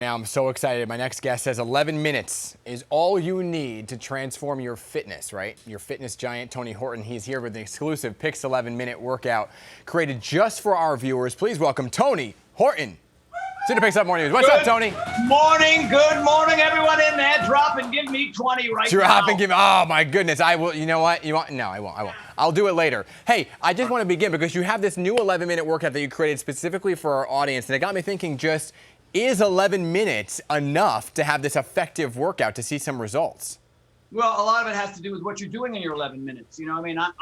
Now I'm so excited. My next guest says 11 minutes is all you need to transform your fitness, right? Your fitness giant, Tony Horton. He's here with an exclusive Pix 11-minute workout created just for our viewers. Please welcome Tony Horton to the Pix Up Morning News. What's up, Tony? Good morning, everyone in there. Drop and give me 20 right now. Drop and give me, oh my goodness. I will, you know what? You want? No, I won't. I'll do it later. Hey, I just want to begin because you have this new 11-minute workout that you created specifically for our audience. And it got me thinking is 11 minutes enough to have this effective workout to see some results? Well, a lot of it has to do with what you're doing in your 11 minutes. You know, I mean, I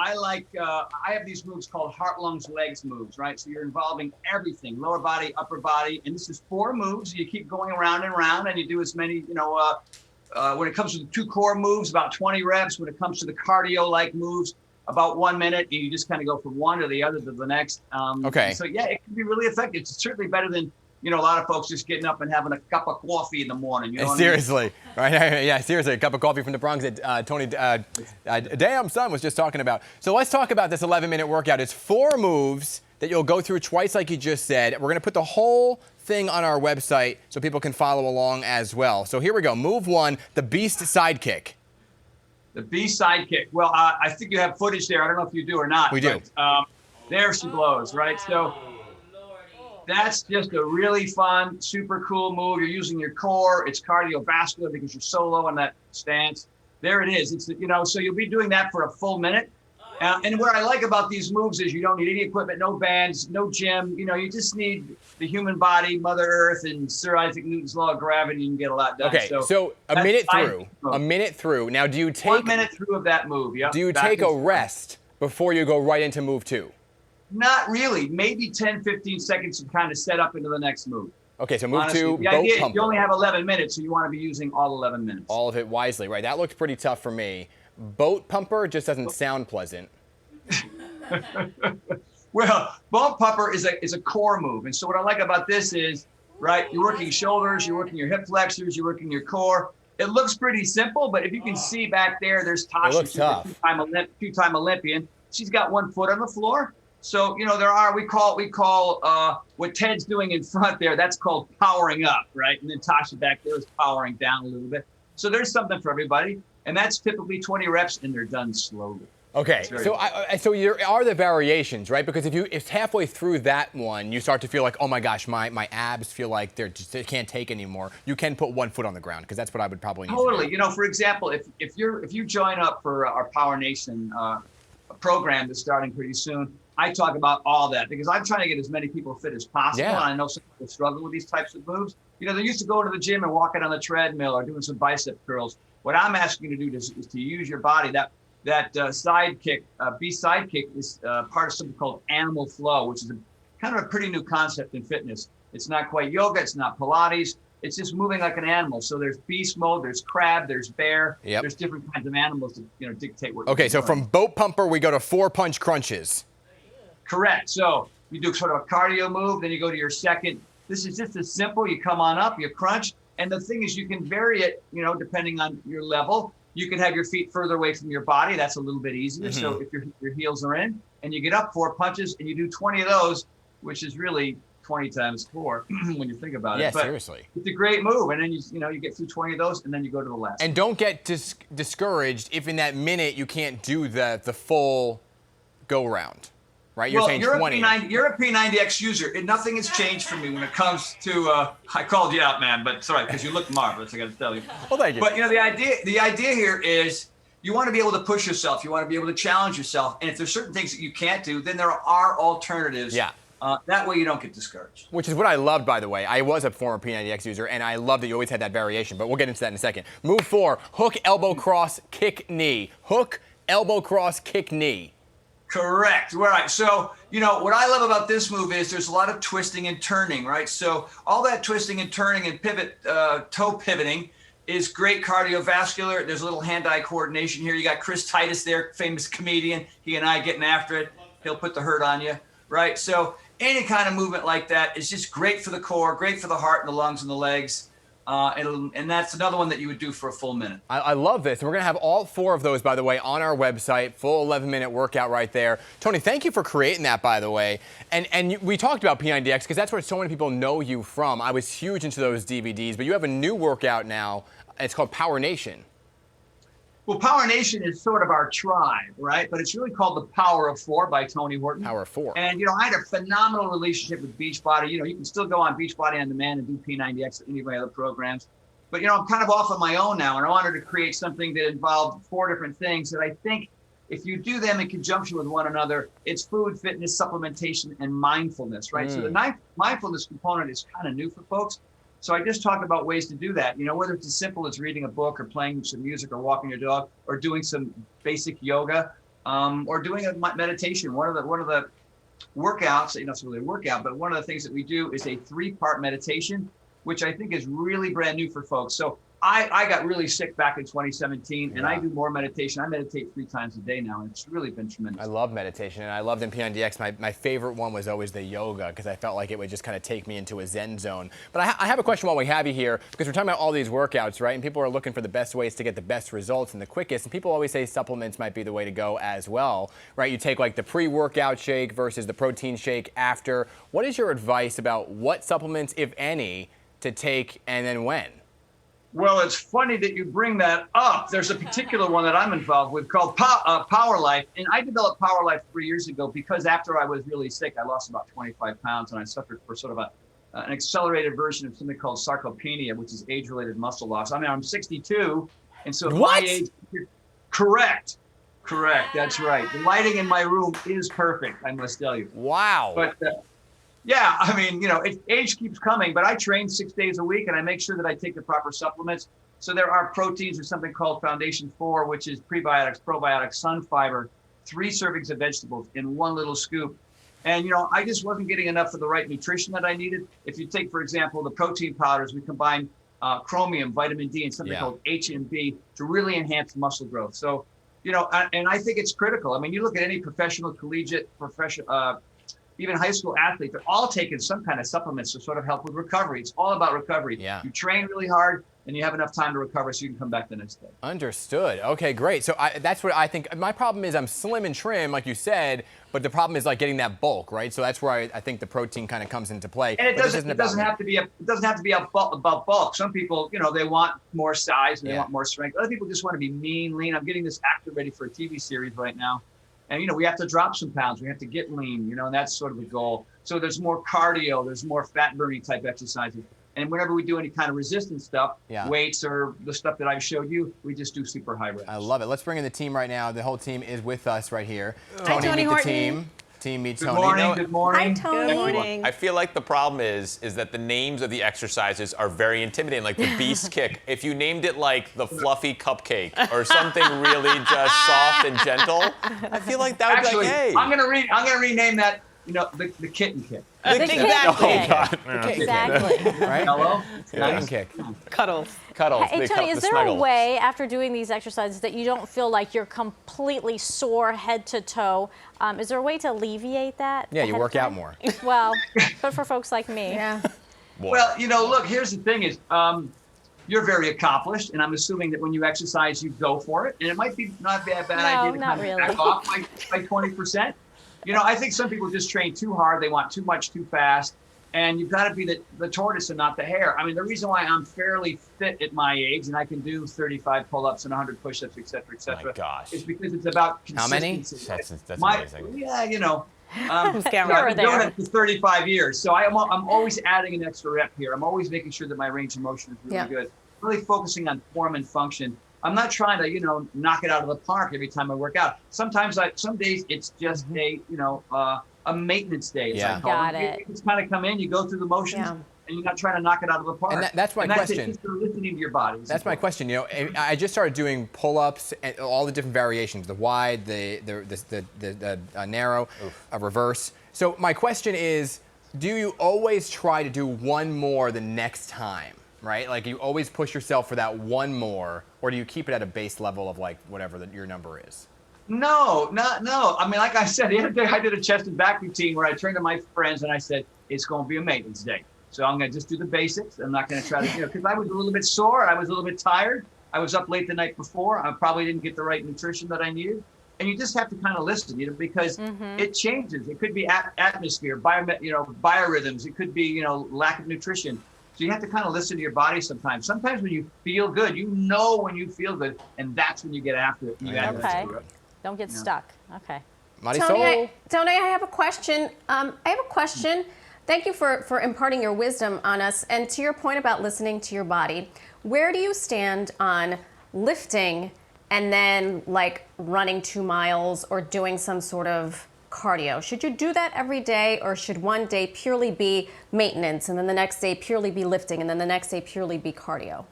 have these moves called heart, lungs, legs moves, right? So you're involving everything, lower body, upper body. And this is 4 moves. You keep going around and around and you do as many, when it comes to the 2 core moves, about 20 reps. When it comes to the cardio-like moves, about 1 minute. And you just kind of go from one to the other to the next. Okay. So, yeah, it can be really effective. It's certainly better than a lot of folks just getting up and having a cup of coffee in the morning. You know what seriously, I mean? Right? Yeah, seriously, a cup of coffee from the Bronx that Tony, damn son, was just talking about. So let's talk about this 11-minute workout. It's 4 moves that you'll go through twice, like you just said. We're going to put the whole thing on our website so people can follow along as well. So here we go. Move 1, the Beast Sidekick. The Beast Sidekick. Well, I think you have footage there. I don't know if you do or not. We do. There she blows, right? So that's just a really fun, super cool move. You're using your core. It's cardiovascular because you're so low in that stance. There it is. It's, so you'll be doing that for a full minute. And what I like about these moves is you don't need any equipment, no bands, no gym. You just need the human body, Mother Earth, and Sir Isaac Newton's law of gravity. You can get a lot done. Okay, so a minute through. Now, do you take 1 minute through of that move? Yeah. Do you take a rest before you go right into move 2? Not really. Maybe 10, 15 seconds to kind of set up into the next move. Okay, so move Honestly, 2, the boat idea is pumper. you only have 11 minutes, so you want to be using all 11 minutes. All of it wisely, right? That looked pretty tough for me. Boat pumper just doesn't sound pleasant. Well, boat pumper is a core move. And so what I like about this is, right, you're working shoulders, you're working your hip flexors, you're working your core. It looks pretty simple, but if you can see back there, there's Tasha. It looks tough. Two-time Olympian. She's got 1 foot on the floor. So, we call what Ted's doing in front there, that's called powering up, right? And then Tasha back there is powering down a little bit. So there's something for everybody. And that's typically 20 reps and they're done slowly. Okay, so there are the variations, right? Because if halfway through that one, you start to feel like, oh my gosh, my abs feel like they can't take anymore. You can put 1 foot on the ground because that's what I would probably need. Totally. For example, if you join up for our Power Nation program that's starting pretty soon, I talk about all that because I'm trying to get as many people fit as possible. Yeah. And I know some people struggle with these types of moves. They used to go to the gym and walking on the treadmill or doing some bicep curls. What I'm asking you to do is to use your body. That sidekick, Beast Sidekick, is part of something called animal flow, which is kind of a pretty new concept in fitness. It's not quite yoga. It's not Pilates. It's just moving like an animal. So there's beast mode, there's crab, there's bear. Yep. There's different kinds of animals that dictate what. Okay, so from boat pumper, we go to 4 punch crunches. Correct. So you do sort of a cardio move, then you go to your second. This is just as simple. You come on up, you crunch. And the thing is, you can vary it, depending on your level. You can have your feet further away from your body. That's a little bit easier. Mm-hmm. So if your heels are in and you get up 4 punches and you do 20 of those, which is really 20 times 4 when you think about it. Yeah, but seriously. It's a great move. And then you get through 20 of those and then you go to the last. And don't get discouraged if in that minute you can't do the full go round. Right, you're saying 20. You're a P90X user, and nothing has changed for me when it comes to. I called you out, man, but sorry because you look marvelous. I got to tell you. Well, thank you. But the idea here is you want to be able to push yourself. You want to be able to challenge yourself, and if there's certain things that you can't do, then there are alternatives. Yeah. That way you don't get discouraged. Which is what I loved, by the way. I was a former P90X user, and I love that you always had that variation. But we'll get into that in a second. Move 4: hook, elbow, cross, kick, knee. Hook, elbow, cross, kick, knee. Correct. Right. So, what I love about this move is there's a lot of twisting and turning, right? So all that twisting and turning and toe pivoting is great cardiovascular. There's a little hand-eye coordination here. You got Chris Titus there, famous comedian. He and I getting after it. He'll put the hurt on you, right? So any kind of movement like that is just great for the core, great for the heart and the lungs and the legs. And that's another one that you would do for a full minute. I love this. And we're going to have all 4 of those, by the way, on our website. Full 11-minute workout right there. Tony, thank you for creating that, by the way. And we talked about P90X because that's where so many people know you from. I was huge into those DVDs, but you have a new workout now. It's called Power Nation. Well, Power Nation is sort of our tribe, right? But it's really called The Power of 4 by Tony Horton. Power of 4. And, I had a phenomenal relationship with Beachbody. You can still go on Beachbody On Demand and do P90X or any of my other programs. But, I'm kind of off on my own now, and I wanted to create something that involved 4 different things that I think if you do them in conjunction with one another, it's food, fitness, supplementation, and mindfulness, right? So the mindfulness component is kind of new for folks. So I just talk about ways to do that, whether it's as simple as reading a book or playing some music or walking your dog or doing some basic yoga or doing a meditation. One of the workouts, it's really a workout, but one of the things that we do is a 3-part meditation, which I think is really brand new for folks. So I got really sick back in 2017, and I do more meditation. I meditate 3 times a day now, and it's really been tremendous. I love meditation, and I loved in P90X. My favorite one was always the yoga because I felt like it would just kind of take me into a Zen zone. But I have a question while we have you here because we're talking about all these workouts, right? And people are looking for the best ways to get the best results and the quickest. And people always say supplements might be the way to go as well, right? You take like the pre-workout shake versus the protein shake after. What is your advice about what supplements, if any, to take and then when? Well, it's funny that you bring that up. There's a particular one that I'm involved with called Power Life. And I developed Power Life 3 years ago because after I was really sick, I lost about 25 pounds and I suffered for sort of an accelerated version of something called sarcopenia, which is age-related muscle loss. I mean, I'm 62. And so at my age, correct. That's right. The lighting in my room is perfect, I must tell you. Wow. But yeah, I mean, age keeps coming, but I train 6 days a week and I make sure that I take the proper supplements. So there are proteins or something called Foundation 4, which is prebiotics, probiotics, sun fiber, 3 servings of vegetables in 1 little scoop. And, I just wasn't getting enough of the right nutrition that I needed. If you take, for example, the protein powders, we combine chromium, vitamin D, and something called HMB to really enhance muscle growth. So, and I think it's critical. I mean, you look at any professional, collegiate, even high school athletes, they're all taking some kind of supplements to sort of help with recovery. It's all about recovery. Yeah. You train really hard and you have enough time to recover so you can come back the next day. Understood. Okay, great. So that's what I think. My problem is I'm slim and trim, like you said, but the problem is like getting that bulk, right? So that's where I think the protein kind of comes into play. And it doesn't have to be about bulk. Some people, they want more size and they want more strength. Other people just want to be mean, lean. I'm getting this actor ready for a TV series right now. And, we have to drop some pounds. We have to get lean, and that's sort of the goal. So there's more cardio, there's more fat burning type exercises. And whenever we do any kind of resistance stuff, weights or the stuff that I've showed you, we just do super high reps. I love it. Let's bring in the team right now. The whole team is with us right here. Hi, Tony meet Horton. the team. Team meets Good Tony. morning. Good morning. Hi, Tony. Good morning. I feel like the problem is that the names of the exercises are very intimidating, like the Beast Kick. If you named it like the Fluffy Cupcake or something really just soft and gentle, I feel like that would be like, hey. I'm gonna rename that, the Kitten Kick. The kitten kick. God. Exactly. Right? Hello? Kitten kick. Cuddles. They Hey, Tony, is the there snuggle. a way after doing these exercises that you don't feel like you're completely sore head to toe? Is there a way to alleviate that? Yeah, you ahead of work out time? more. Well, but for folks like me. Yeah. Well, look, here's the thing is, you're very accomplished, and I'm assuming that when you exercise, you go for it. And it might be not be a bad idea to not kind of really. back off by 20%. I think some people just train too hard. They want too much too fast. And you've got to be the tortoise and not the hare. I mean, the reason why I'm fairly fit at my age and I can do 35 pull-ups and 100 push-ups, et cetera, My gosh. is because it's about How many? consistency. That's amazing. Yeah, Camera. I've been doing it for 35 years. So I'm always adding an extra rep here. I'm always making sure that my range of motion is really good. Really focusing on form and function. I'm not trying to, knock it out of the park every time I work out. Some days it's just a maintenance day. As I call Got it. it. You just kind of come in, you go through the motions, and you're not trying to knock it out of the park. And that's my question. That's just listening to your body. That's my question. I just started doing pull-ups and all the different variations: the wide, the narrow, reverse. So my question is, do you always try to do one more the next time? Right? Like you always push yourself for that one more, or do you keep it at a base level of like whatever your number is? No. I mean, like I said, the other day I did a chest and back routine where I turned to my friends and I said, it's going to be a maintenance day. So I'm going to just do the basics. I'm not going to try to, because I was a little bit sore. I was a little bit tired. I was up late the night before. I probably didn't get the right nutrition that I needed. And you just have to kind of listen, because it changes. It could be atmosphere, biorhythms. It could be, lack of nutrition. So you have to kind of listen to your body sometimes. Sometimes when you feel good, when you feel good, and that's when you get after it. Okay. Don't get stuck. Okay. Marisol? Tony, I have a question. Thank you for imparting your wisdom on us. And to your point about listening to your body, where do you stand on lifting and then like running 2 miles or doing some sort of cardio? Should you do that every day, or should one day purely be maintenance and then the next day purely be lifting and then the next day purely be cardio?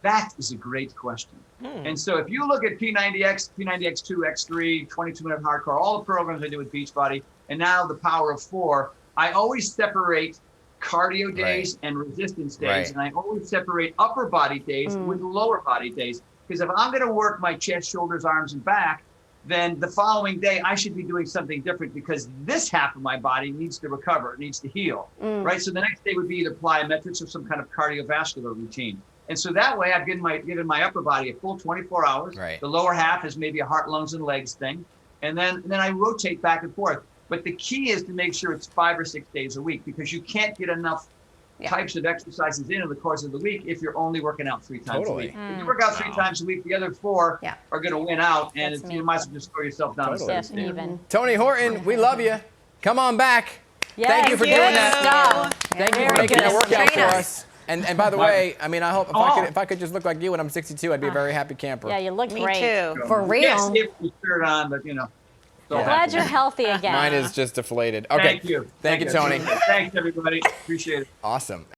That is a great question. And so if you look at P90X, P90X2, X3, 22-minute hardcore, all the programs I do with Beachbody, and now the Power of 4, I always separate cardio days and resistance days, and I always separate upper body days with lower body days. Because if I'm going to work my chest, shoulders, arms, and back, then the following day I should be doing something different, because this half of my body needs to recover, it needs to heal, right? So the next day would be either plyometrics or some kind of cardiovascular routine. And so that way I've given my upper body a full 24 hours. Right. The lower half is maybe a heart, lungs, and legs thing. And then I rotate back and forth. But the key is to make sure it's 5 or 6 days a week, because you can't get enough types of exercises in the course of the week if you're only working out 3 times a week. If you work out 3 times a week, the other 4 are going to win out, and you might as well just throw yourself down. Yes, even. Tony Horton, we love you. Come on back. Thank you for doing that. Stuff. Thank you for making that workout for us. And by the way, I mean, I hope if I could just look like you when I'm 62, I'd be a very happy camper. Yeah, you look Me great. too. For real. Yes, if you shirt on, but Glad you're healthy again. Mine is just deflated. Okay. Thank you. Thank you, Tony. Thanks, everybody. Appreciate it. Awesome.